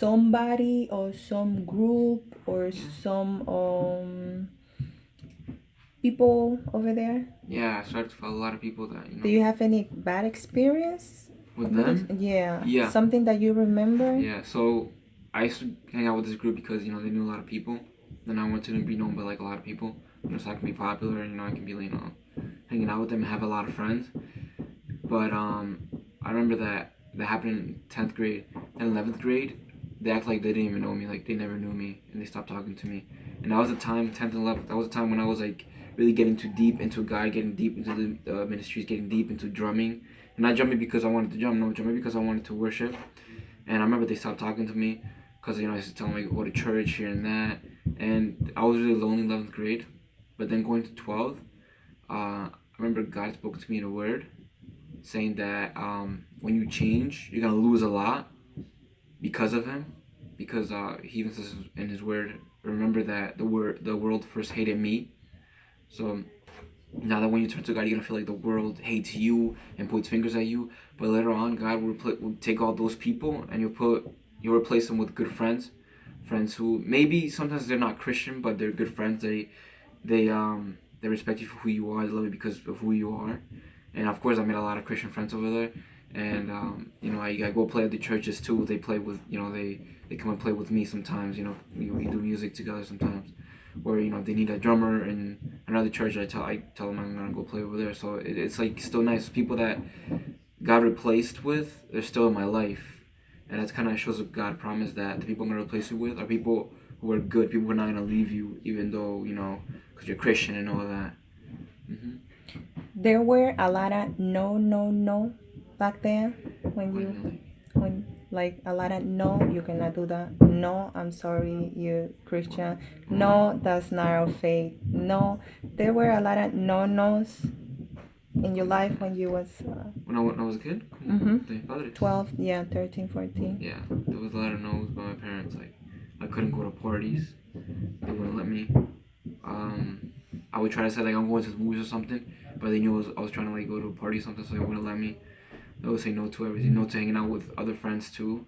somebody or some group or Yeah. some people over there? Yeah, I started to follow a lot of people that, Do you have any bad experience with with this? them. Yeah, Yeah. something that you remember? Yeah, so I used to hang out with this group because, they knew a lot of people. Then I wanted to be known by, like, a lot of people. So I can be popular and, I can be, hanging out with them and have a lot of friends. But I remember that happened in 10th grade. And 11th grade, they act like they didn't even know me. Like, they never knew me. And they stopped talking to me. And that was the time, 10th and 11th, that was the time when I was, like, really getting too deep into God, getting deep into the ministries, getting deep into drumming. And not drumming because I wanted to drum, no, drumming because I wanted to worship. And I remember they stopped talking to me because, I used to tell them, like, go to church here and that. And I was really lonely in 11th grade. But then going to 12th, I remember God spoke to me in a word saying that when you change, you're going to lose a lot because of Him. Because He even says in His word, remember that the world first hated me. So now that when you turn to God, you're gonna feel like the world hates you and points fingers at you. But later on, God will take all those people and you'll replace them with good friends, friends who maybe sometimes they're not Christian, but they're good friends. They respect you for who you are. They love you because of who you are. And of course, I made a lot of Christian friends over there. And I go play at the churches too. They play with they come and play with me sometimes. We do music together sometimes or if they need a drummer in another church, I tell them I'm gonna go play over there. So it's like still nice. People that got replaced with, they're still in my life, and that's kind of shows that God promised that the people I'm gonna replace you with are people who are good, people who are not gonna leave you, even though because you're Christian and all of that. Hmm. There were a lot of no, no, no back then when What do you you mean, like? when like a lot of no, you cannot do that. No, I'm sorry, you Christian. No, that's not our faith. No, there were a lot of no nos in your life when you was When I was a kid, mm-hmm, the padres. 12, yeah, 13, 14. Yeah, there was a lot of no's by my parents. Like I couldn't go to parties; they wouldn't let me. Um, I would try to say like I'm going to the movies or something, but they knew I was trying to like go to a party or something, so they wouldn't let me. They would say no to everything, no to hanging out with other friends too.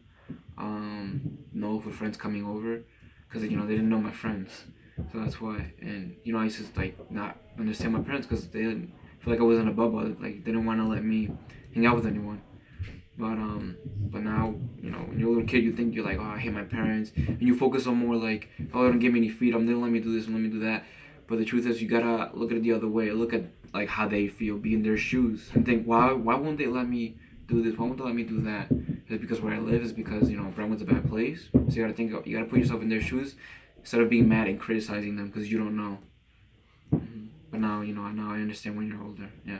No for friends coming over, because they didn't know my friends, so that's why. And I used to like not understand my parents because they didn't feel like I was in a bubble. Like they didn't want to let me hang out with anyone. But now, when you're a little kid, you think you're like, oh, I hate my parents, and you focus on more like, oh, they don't give me any freedom, they don't let me do this, and let me do that. But the truth is, you gotta look at it the other way. Look at like how they feel, be in their shoes, and think, why won't they let me do this? Why won't they let me do that? Is it because where I live? Is it because Brentwood's a bad place? So you gotta think, you gotta put yourself in their shoes instead of being mad and criticizing them because you don't know. But now I understand when you're older. Yeah.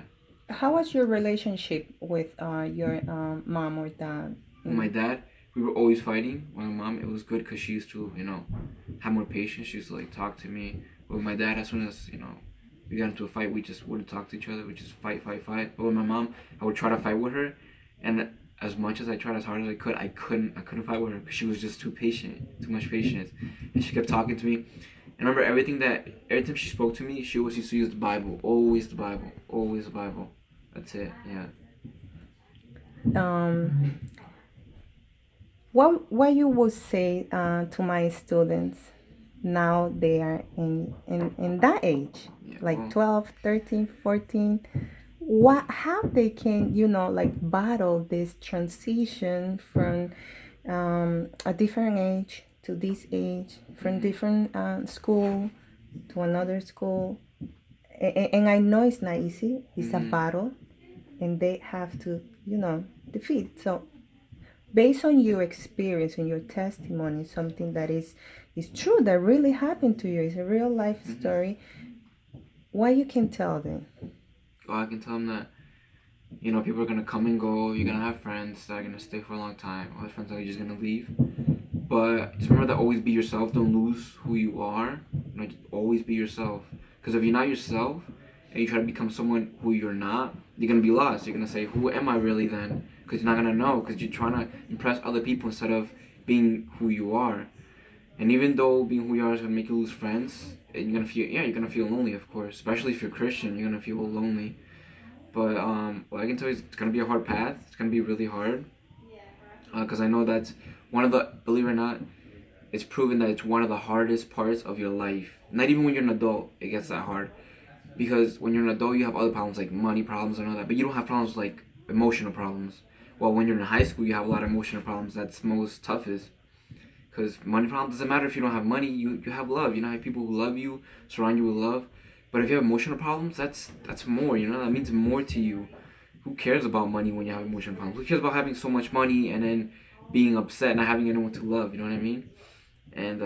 How was your relationship with your mom or dad? With my dad, we were always fighting. With my mom, it was good because she used to, have more patience. She used to like talk to me. But with my dad, as soon as we got into a fight, we just wouldn't talk to each other. We just fight, fight, fight. But with my mom, I would try to fight with her, and as much as I tried, as hard as I could, I couldn't fight with her because she was just too patient, too much patience, and she kept talking to me. And I remember every time she spoke to me, she always used to use the Bible, always the Bible, always the Bible. That's it. Yeah. Um, what you would say to my students now they are in that age, Yeah. like Well. 12, 13, 14, what how they can like battle this transition from a different age to this age, from Mhm. different school to another school. And I know it's not easy, it's a Mhm. battle, and they have to defeat. So based on your experience and your testimony, something that is true, that really happened to you, it's a real life Mhm. story, what you can tell them. Well, I can tell them that people are gonna come and go. You're gonna have friends that are gonna stay for a long time. Other friends that are just gonna leave. But just remember that always be yourself. Don't lose who you are. Just always be yourself. Because if you're not yourself and you try to become someone who you're not, you're gonna be lost. You're gonna say, "Who am I really then?" Because you're not gonna know. Because you're trying to impress other people instead of being who you are. And even though being who you are is gonna make you lose friends, and you're gonna feel lonely, of course. Especially if you're Christian, you're gonna feel lonely. But what I can tell you is it's gonna be a hard path. It's gonna be really hard because I know that's believe it or not, it's proven that it's one of the hardest parts of your life. Not even when you're an adult, it gets that hard. Because when you're an adult, you have other problems like money problems and all that, but you don't have problems like emotional problems. Well, when you're in high school, you have a lot of emotional problems. That's most toughest. Because money problems doesn't matter if you don't have money. You have love. You know, have people who love you, surround you with love. But if you have emotional problems, that's more. You know, that means more to you. Who cares about money when you have emotional problems? Who cares about having so much money and then being upset, not having anyone to love? You know what I mean? And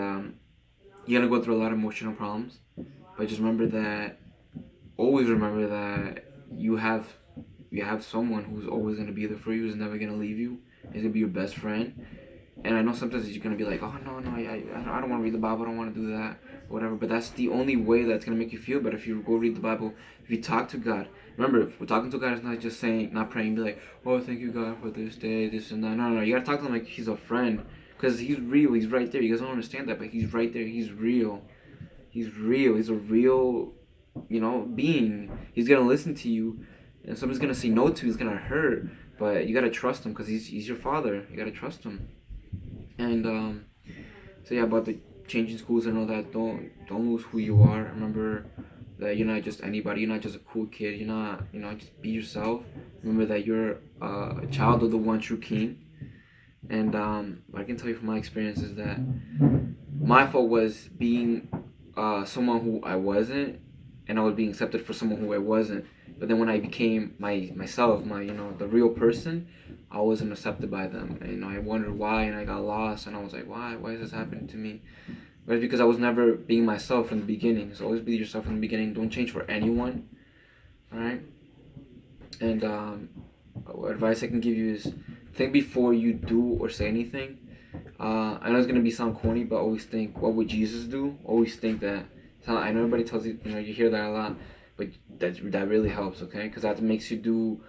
you're gonna go through a lot of emotional problems. But just remember that. Always remember that you have someone who's always gonna be there for you. Who's never gonna leave you. He's gonna be your best friend. And I know sometimes you're gonna be like, oh no, I don't want to read the Bible. I don't want to do that, whatever. But that's the only way that's gonna make you feel better. If you go read the Bible, if you talk to God. Remember, if we're talking to God, it's not just saying, not praying, be like, oh, thank you God for this day, this and that. No, you gotta talk to him like he's a friend, cause he's real. He's right there. You guys don't understand that, but he's right there. He's real. He's real. He's a real, being. He's gonna listen to you, and somebody's gonna say no to you. It's gonna hurt, but you gotta trust him, cause he's your father. You gotta trust him. And so yeah, about the changing schools and all that. Don't lose who you are. Remember that you're not just anybody. You're not just a cool kid. You're not. Just be yourself. Remember that you're a child of the one true King. And what I can tell you from my experience is that my fault was being someone who I wasn't, and I was being accepted for someone who I wasn't. But then when I became myself, the real person, I wasn't accepted by them. And I wondered why, and I got lost, and I was like, why is this happening to me? But it's because I was never being myself in the beginning. So always be yourself in the beginning. Don't change for anyone. All right. And what advice I can give you is think before you do or say anything. I know it's gonna sound corny, but always think, what would Jesus do? Always think that. I know everybody tells you, you hear that a lot, but that really helps, okay? Because that makes you do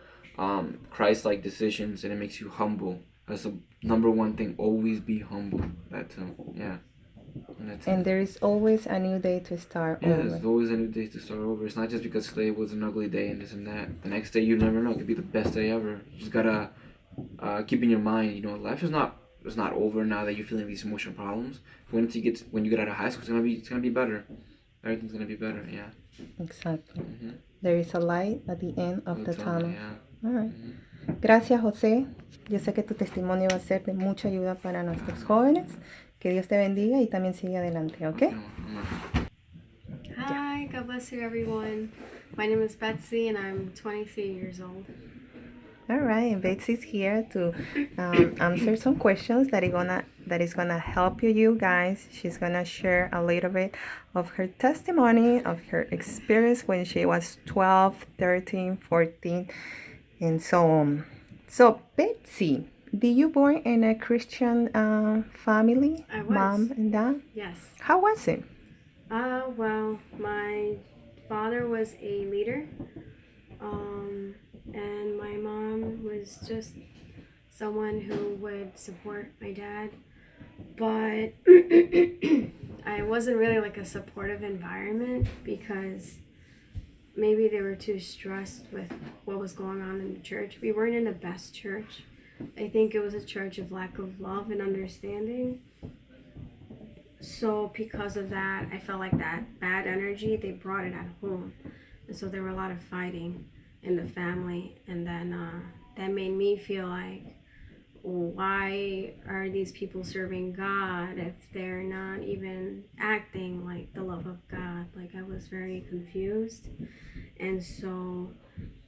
Christ-like decisions, and it makes you humble. That's the number one thing. Always be humble. That too. Yeah. And there is always a new day to start over. There's always a new day to start over. It's not just because today was an ugly day and this and that. The next day, you never know. It could be the best day ever. You just gotta keep in your mind, life is not over now that you're feeling these emotional problems. When you get out of high school, it's gonna be better. Everything's gonna be better. Yeah. Exactly. Mm-hmm. There is a light at the end of the tunnel. Yeah. All right. Mm-hmm. Gracias, José. Yo sé que tu testimonio va a ser de mucha ayuda para nuestros jóvenes. Que Dios te bendiga y también sigue adelante, ¿ok? Hi, God bless you, everyone. My name is Betsy, and I'm 23 years old. All right, and Betsy's here to answer some questions that is gonna help you guys. She's gonna share a little bit of her testimony, of her experience when she was 12, 13, 14, and so on. So, Betsy, did you born in a Christian family? I was. Mom and dad? Yes. How was it? Well, my father was a leader, and my mom was just someone who would support my dad, but I wasn't really like a supportive environment because maybe they were too stressed with what was going on in the church. We weren't in the best church. I think it was a church of lack of love and understanding. So because of that, I felt like that bad energy, they brought it at home. And so there were a lot of fighting in the family. And then that made me feel like, why are these people serving God if they're not even acting like the love of God? Like, I was very confused. And so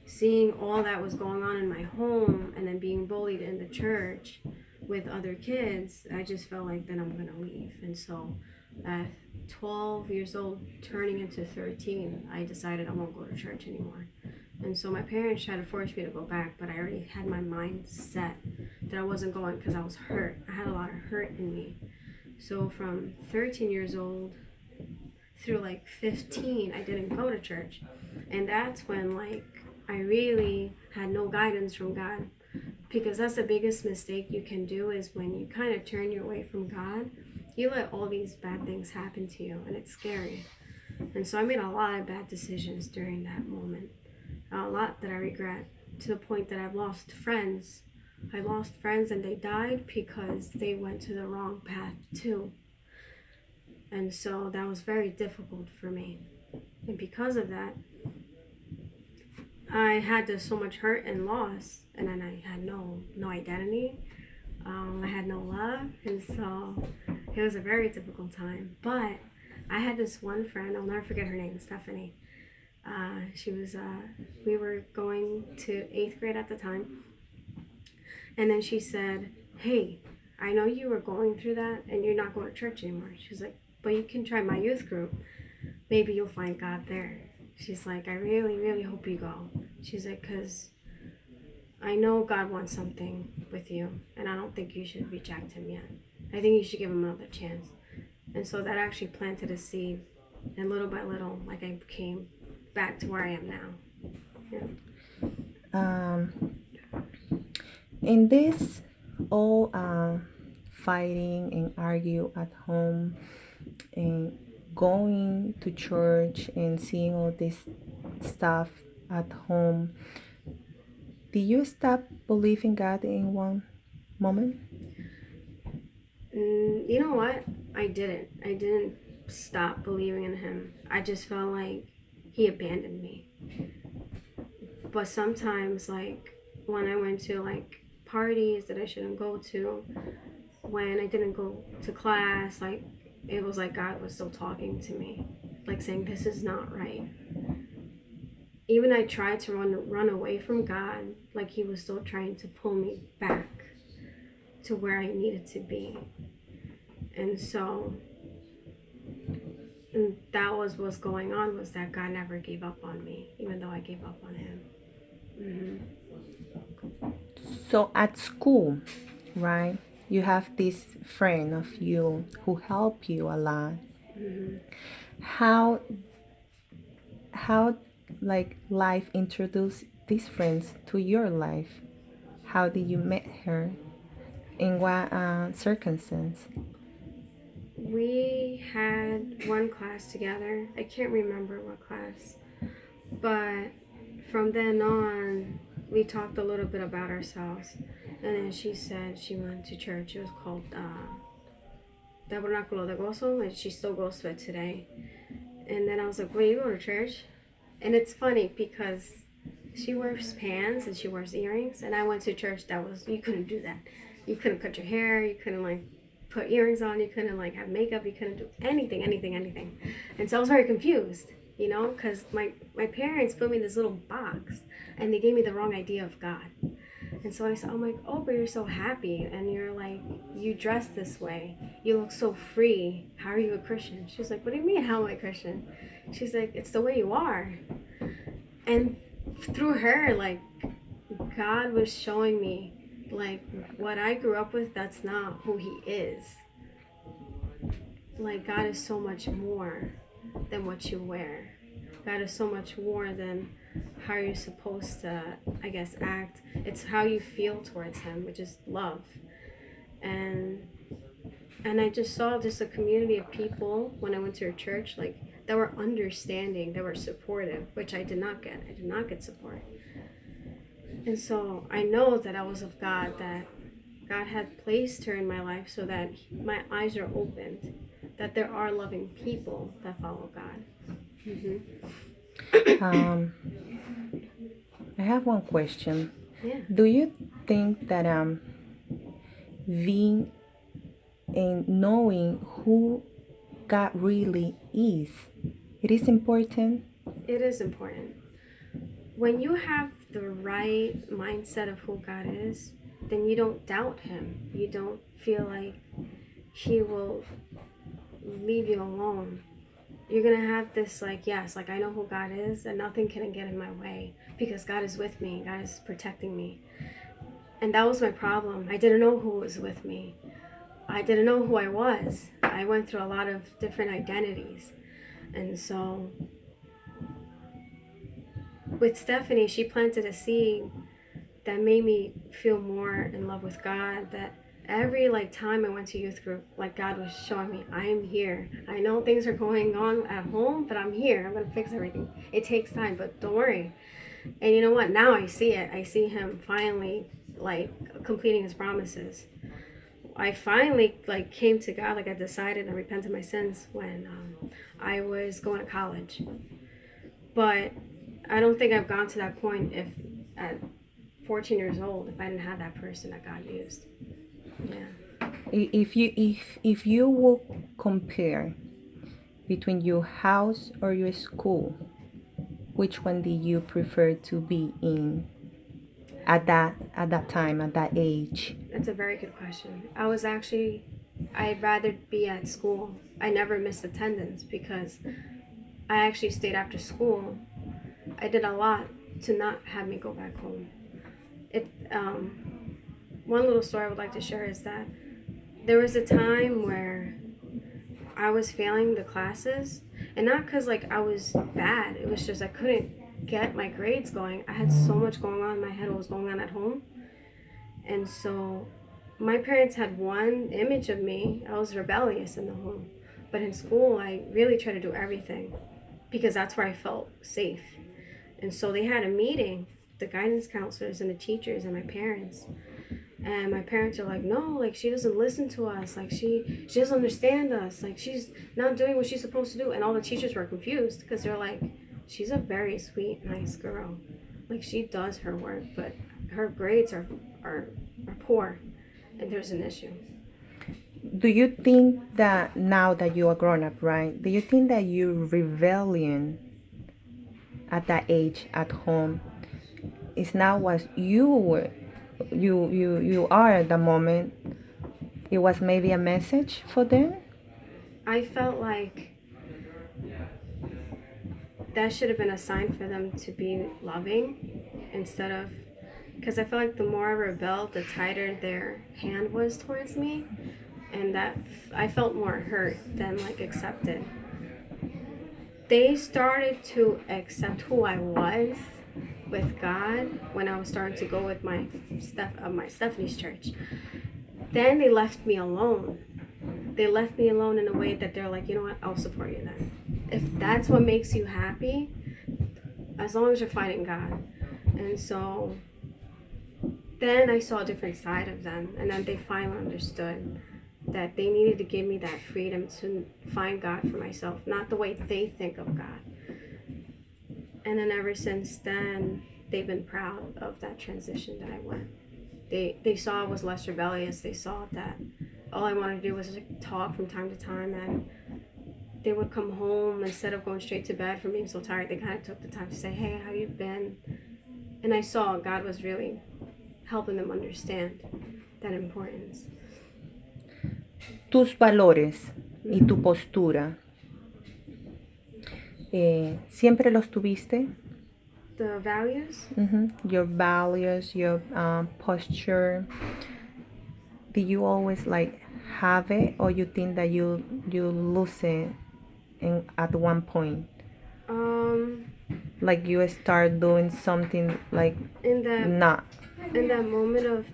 seeing all that was going on in my home and then being bullied in the church with other kids, I just felt like then I'm going to leave. And so at 12 years old, turning into 13, I decided I won't go to church anymore. And so my parents tried to force me to go back, but I already had my mind set that I wasn't going because I was hurt. I had a lot of hurt in me. So from 13 years old through like 15, I didn't go to church. And that's when I really had no guidance from God. Because that's the biggest mistake you can do, is when you kind of turn your way from God, you let all these bad things happen to you, and it's scary. And so I made a lot of bad decisions during that moment. A lot that I regret, to the point that I've lost friends I lost friends and they died because they went to the wrong path too. And so that was very difficult for me. And because of that, I had so much hurt and loss, and then I had no identity. I had no love, and so it was a very difficult time. But I had this one friend. I'll never forget her name, Stephanie. She was. We were going to 8th grade at the time, and then she said, "Hey, I know you were going through that, and you're not going to church anymore." She's like, "But you can try my youth group. Maybe you'll find God there." She's like, "I really, really hope you go." She's like, "'Cause I know God wants something with you, and I don't think you should reject him yet. I think you should give him another chance." And so that actually planted a seed, and little by little, like I came back to where I am now. Yeah. Um, in this all fighting and argue at home and going to church and seeing all this stuff at home, did you stop believing God in one moment? You know what? I didn't. I didn't stop believing in him. I just felt like he abandoned me. But sometimes, like, when I went to, like, parties that I shouldn't go to, when I didn't go to class, like, it was like God was still talking to me, like saying, "This is not right." Even I tried to run away from God, like he was still trying to pull me back to where I needed to be. And so and that was what's going on, was that God never gave up on me, even though I gave up on him. So at school, right, you have this friend of you who help you a lot. How how like life introduced these friends to your life? How did you met her? In what circumstance? We had one class together. I can't remember what class, but from then on, we talked a little bit about ourselves. And then she said she went to church. It was called Tabernáculo de Gozo, and she still goes to it today. And then I was like, "Wait, you go to church?" And it's funny because she wears pants and she wears earrings, and I went to church that was, you couldn't do that. You couldn't cut your hair, you couldn't like put earrings on, you couldn't like have makeup, you couldn't do anything. And so I was very confused, because my parents put me in this little box and they gave me the wrong idea of God. And so I'm like, "Oh, but you're so happy, and you're like, you dress this way, you look so free. How are you a Christian?" She's like, "What do you mean, how am I a Christian?" She's like, "It's the way you are." And through her, like, God was showing me, like, what I grew up with, that's not who he is. Like, God is so much more than what you wear. God is so much more than how you're supposed to, I guess, act. It's how you feel towards him, which is love. And I just saw just a community of people when I went to a church, like, that were understanding, that were supportive, which I did not get. I did not get support. And so I know that I was of God, that God had placed her in my life so that my eyes are opened, that there are loving people that follow God. Um, I have one question. Yeah. Do you think that being and knowing who God really is, it is important? It is important. When you have the right mindset of who God is, then you don't doubt him. You don't feel like he will leave you alone. You're gonna have this, like, yes, like, I know who God is, and nothing can get in my way because God is with me. God is protecting me. And that was my problem. I didn't know who was with me. I didn't know who I was. I went through a lot of different identities. And so with Stephanie, she planted a seed that made me feel more in love with God, that every like time I went to youth group, like, God was showing me, I am here. I know things are going on at home, but I'm here. I'm gonna fix everything. It takes time, but don't worry. And you know what? Now I see it. I see him finally like completing his promises. I finally like came to God, like I decided and repented my sins when I was going to college. But I don't think I've gone to that point if at 14 years old if I didn't have that person that God used. Yeah. If you will compare between your house or your school, which one do you prefer to be in at that time, at that age? That's a very good question. I'd rather be at school. I never missed attendance because I actually stayed after school. I did a lot to not have me go back home. It One little story I would like to share is that there was a time where I was failing the classes, and not because like I was bad. It was just I couldn't get my grades going. I had so much going on in my head. What was going on at home, and so my parents had one image of me. I was rebellious in the home, but in school I really tried to do everything because that's where I felt safe. And so they had a meeting, the guidance counselors and the teachers and my parents. And my parents are like, no, like she doesn't listen to us. Like she doesn't understand us. Like she's not doing what she's supposed to do. And all the teachers were confused because they're like, she's a very sweet, nice girl. Like she does her work, but her grades are poor, and there's an issue. Do you think that now that you are grown up, right? Do you think that your rebellion at that age at home is now what you are at the moment? It was maybe a message for them? I felt like that should have been a sign for them to be loving instead of, because I felt like the more I rebelled, the tighter their hand was towards me, and that I felt more hurt than like accepted. They started to accept who I was with God when I was starting to go with my Stephanie's church. Then they left me alone. They left me alone in a way that they're like, you know what, I'll support you then. If that's what makes you happy, as long as you're finding God. And so then I saw a different side of them, and then they finally understood that they needed to give me that freedom to find God for myself, not the way they think of God. And then ever since then, they've been proud of that transition that I went. They saw I was less rebellious. They saw that all I wanted to do was like, talk from time to time, and they would come home instead of going straight to bed from being so tired. They kind of took the time to say, hey, how you been? And I saw God was really helping them understand that importance. Tus valores y tu postura, ¿siempre los tuviste? The values? Your values, your posture. Do you always like have it, or you think that you lose it at one point? Like you start doing something like in that not. in that moment of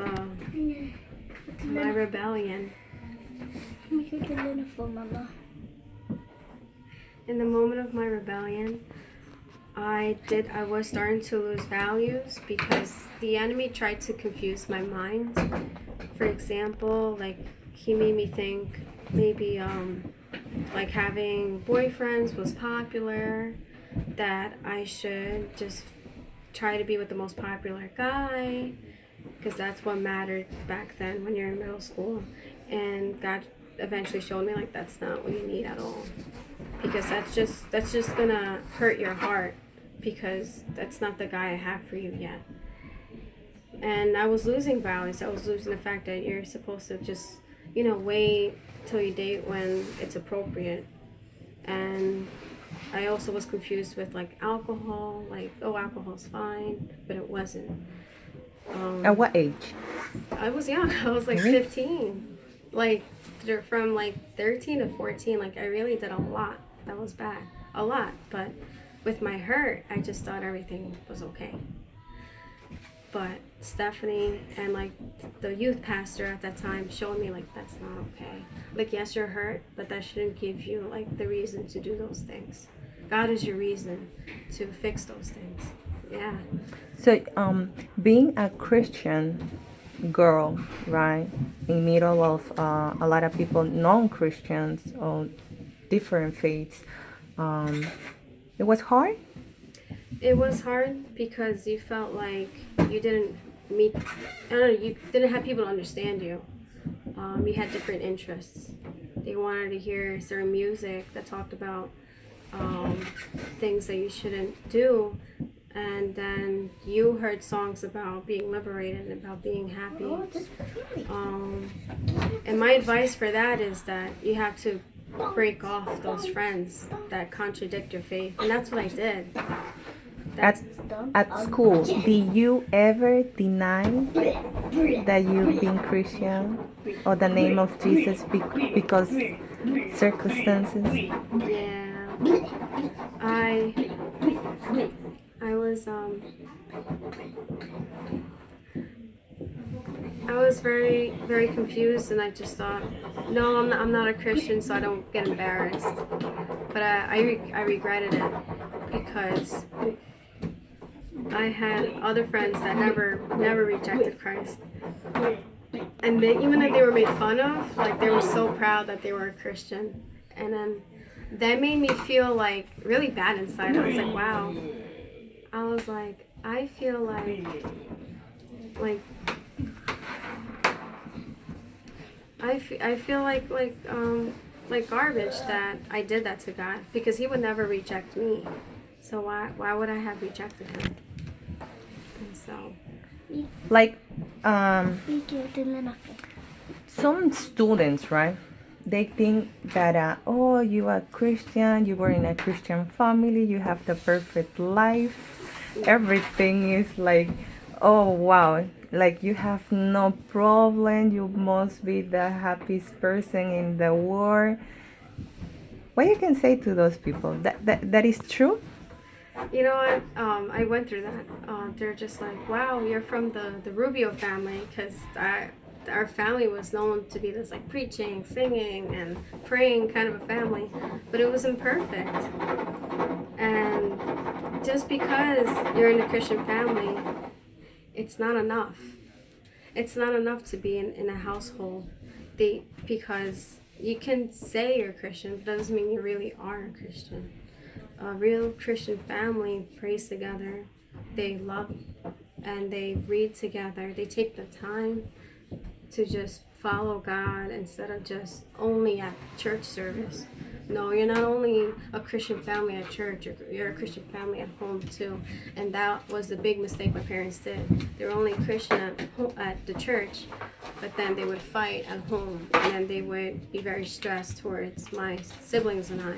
my rebellion. In the moment of my rebellion, I was starting to lose values because the enemy tried to confuse my mind. For example, like he made me think maybe like having boyfriends was popular, that I should just try to be with the most popular guy because that's what mattered back then when you're in middle school. And God eventually showed me like that's not what you need at all, because that's just gonna hurt your heart, because that's not the guy I have for you yet. And I was losing values. I was losing the fact that you're supposed to just, wait till you date when it's appropriate. And I also was confused with like alcohol, like, oh, alcohol's fine, but it wasn't. At what age? I was young. I was like 15. Like from like 13 to 14, like I really did a lot that was bad. A lot. But with my hurt, I just thought everything was okay. But Stephanie and like the youth pastor at that time showed me like that's not okay. Like, yes, you're hurt, but that shouldn't give you like the reason to do those things. God is your reason to fix those things. Yeah. So being a Christian girl, right, in middle of a lot of people, non-Christians or different faiths. Um, it was hard. It was hard because you felt like you didn't meet, I don't know, you didn't have people to understand you. You had different interests. They wanted to hear certain music that talked about things that you shouldn't do. And then you heard songs about being liberated and about being happy. And my advice for that is that you have to break off those friends that contradict your faith. And that's what I did. At, at school, did you ever deny that you've been Christian or the name of Jesus because circumstances? Yeah. I was I was very confused, and I just thought, no, I'm not a Christian, so I don't get embarrassed. But I regretted it because I had other friends that never rejected Christ, and even if they were made fun of, like they were so proud that they were a Christian, and then that made me feel like really bad inside. I was like, wow. I was like, I feel like I feel like garbage that I did that to God, because He would never reject me. So why would I have rejected Him? And so Like, some students, right? They think that, oh, you are Christian, you were in a Christian family, you have the perfect life. Everything is like, oh, wow, like you have no problem, you must be the happiest person in the world. What you can say to those people? That is true? you know what? I went through that. They're just like, wow, you're from the Rubio family, because our family was known to be this like preaching, singing, and praying kind of a family, but it was imperfect. And just because you're in a Christian family, it's not enough. It's not enough to be in a household. Because you can say you're Christian, but that doesn't mean you really are a Christian. A real Christian family prays together, they love, and they read together. They take the time to just follow God instead of just only at church service. No, you're not only a Christian family at church, you're a Christian family at home too. And that was the big mistake my parents did. They were only Christian at the church, but then they would fight at home, and then they would be very stressed towards my siblings and I.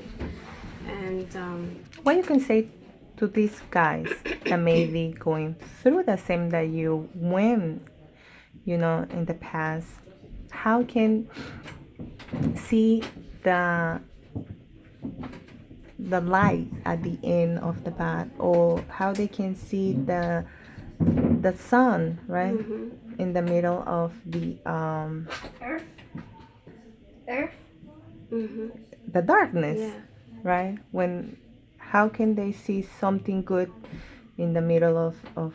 And What you can say to these guys that may be going through the same that you went, in the past? How can see the light at the end of the path, or how they can see the sun, right, in the middle of the the darkness, yeah. right? How can they see something good in the middle of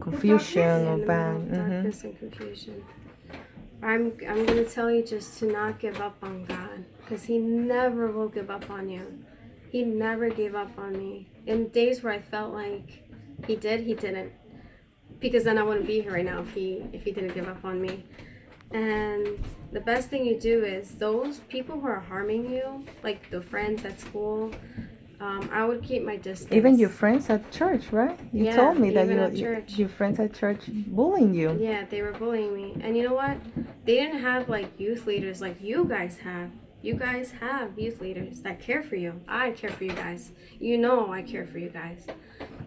confusion or In the middle bad? of darkness and confusion. I'm gonna tell you just to not give up on God, because He never will give up on you. He never gave up on me. In days where I felt like He didn't. Because then I wouldn't be here right now if he didn't give up on me. And the best thing you do is those people who are harming you, like the friends at school, I would keep my distance. Even your friends at church, right? You Yeah, told me that even at church. your friends at church bullying you. Yeah, they were bullying me. And you know what? They didn't have like youth leaders like you guys have. You guys have youth leaders that care for you. I care for you guys. You know I care for you guys.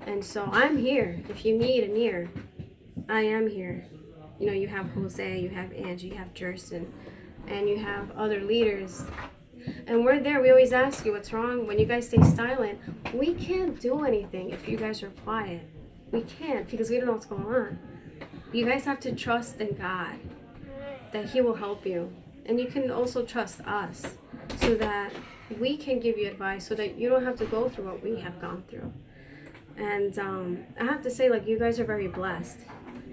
And so I'm here. If you need an ear, I am here. You have Jose, you have Angie, you have Jerson, and you have other leaders. And we're there. We always ask you what's wrong. When you guys stay silent, we can't do anything if you guys are quiet. We can't, because we don't know what's going on. You guys have to trust in God, that He will help you. And you can also trust us, so that we can give you advice, so that you don't have to go through what we have gone through. And I have to say, like, you guys are very blessed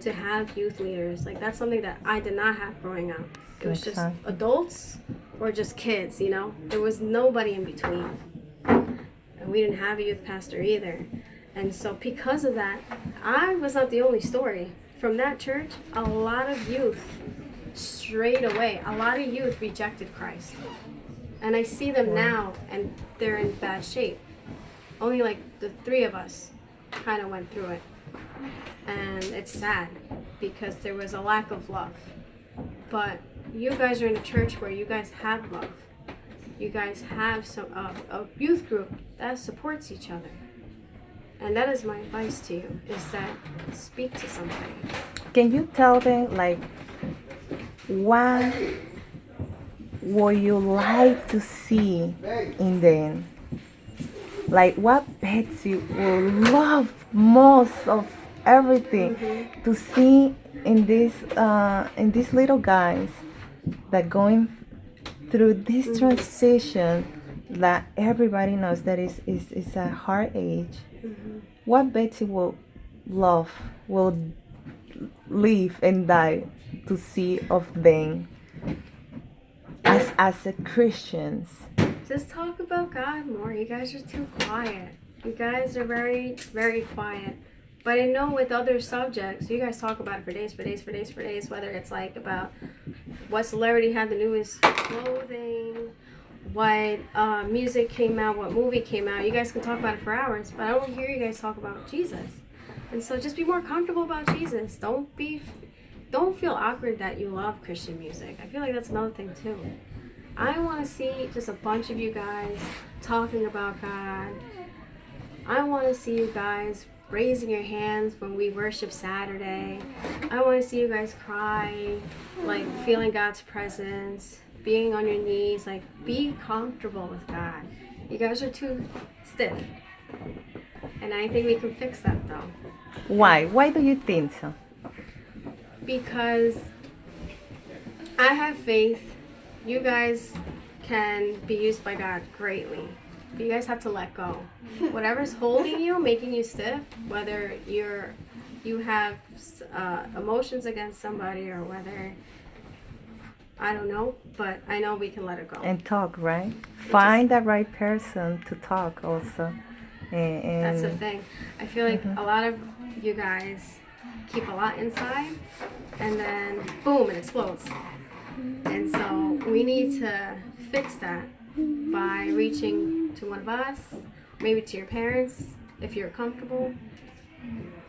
to have youth leaders. Like, that's something that I did not have growing up. It was just Exactly. adults or just kids, you know? There was nobody in between. And we didn't have a youth pastor either. And so because of that, I was not the only story. From that church, a lot of youth strayed away. A lot of youth rejected Christ. And I see them now, and they're in bad shape. Only like the three of us kind of went through it. And it's sad because there was a lack of love. But you guys are in a church where you guys have love. You guys have a youth group that supports each other. And that is my advice to you, is that speak to somebody. Can you tell them, like, what would you like to see in them? Like, what Betsy would love most of everything to see in these little guys that going through this transition that everybody knows that is a hard age. What Betsy will love, will live and die to see of them as a Christians. Just talk about God more. You guys are too quiet. You guys are very, very quiet. But I know with other subjects, you guys talk about it for days, whether it's like about what celebrity had the newest clothing, what music came out, what movie came out. You guys can talk about it for hours, but I don't hear you guys talk about Jesus. And so just be more comfortable about Jesus. Don't feel awkward that you love Christian music. I feel like that's another thing too. I want to see just a bunch of you guys talking about God. I want to see you guys raising your hands when we worship Saturday. I want to see you guys cry, like feeling God's presence, being on your knees, like be comfortable with God. You guys are too stiff. And I think we can fix that though. Why? Why do you think so? Because I have faith. You guys can be used by God greatly. But you guys have to let go. Whatever's holding you, making you stiff, whether you have emotions against somebody or whether, I don't know, but I know we can let it go. And talk, right? Find the right person to talk also. And That's the thing. I feel like a lot of you guys keep a lot inside and then boom, it explodes. And so we need to fix that by reaching to one of us, maybe to your parents if you're comfortable,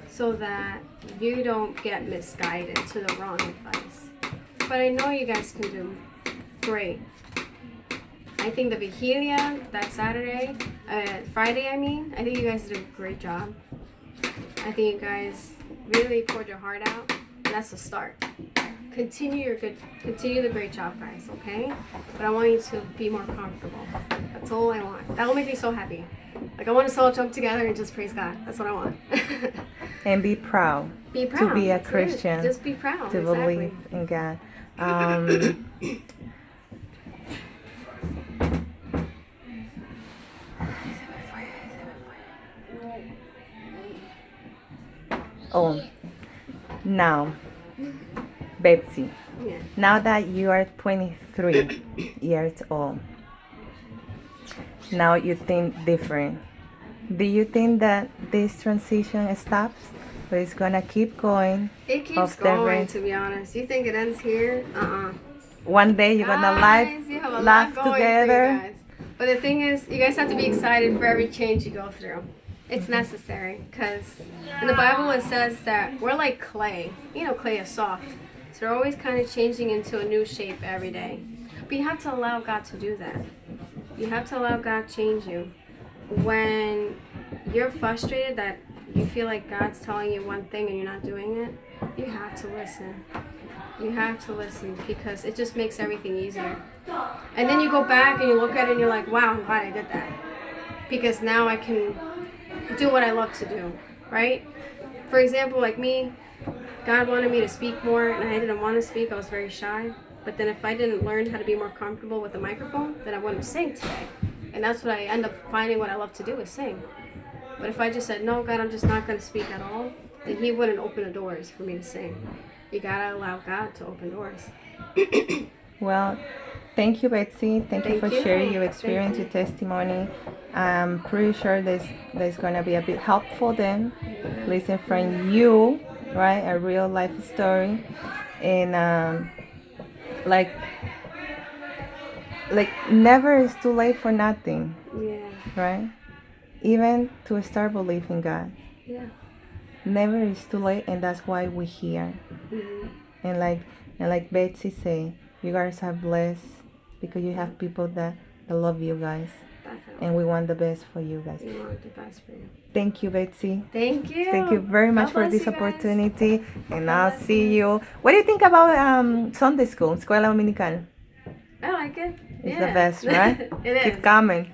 so that you don't get misguided to the wrong advice. But I know you guys can do great. I think the Vigilia that Friday, I think you guys did a great job. I think you guys really poured your heart out, and that's the start. Continue the great job, guys, okay? But I want you to be more comfortable. That's all I want. That will make me so happy. Like, I want us all to jump together and just praise God. That's what I want. and be proud. Be proud. To be a That's it. Christian. Just be proud. To exactly. believe in God. Oh, now, Betsy, Yeah. now that you are 23 years old, now you think different. Do you think that this transition stops, or it's gonna keep going? It keeps Of the going, rain. to be honest. You think it ends here? One day you're gonna Guys, you have a laugh lot going for you together. guys. But the thing is, you guys have to be excited for every change you go through. It's necessary, because in the Bible it says that we're like clay. You know, clay is soft. So we're always kind of changing into a new shape every day. But you have to allow God to do that. You have to allow God change you. When you're frustrated that you feel like God's telling you one thing and you're not doing it, you have to listen. You have to listen, because it just makes everything easier. And then you go back and you look at it and you're like, wow, I'm glad I did that. Because now I can do what I love to do, right? For example, like me, God wanted me to speak more and I didn't want to speak. I was very shy. But then if I didn't learn how to be more comfortable with the microphone, then I wouldn't sing today. And that's what I end up finding what I love to do is sing. But if I just said, no, God, I'm just not going to speak at all, then He wouldn't open the doors for me to sing. You gotta allow God to open doors. Well, thank you, Betsy. Thank you Thank for you. sharing your Thank experience, you. your testimony. I'm pretty sure there's gonna be a bit helpful then. Listen from you, right? A real life story, and like never is too late for nothing, Yeah. right? Even to start believing God, Yeah. never is too late, and that's why we're here. Mm-hmm. And like Betsy say, you guys are blessed because you have people that love you guys, Definitely. and we want the best for you guys. We want the best for you. Thank you, Betsy. Thank you. Thank you very much God for bless this you guys. opportunity, and God I'll bless see you. you. What do you think about Sunday school, Escuela Dominical? I like it. It's Yeah. the best, right? It is. Keep coming.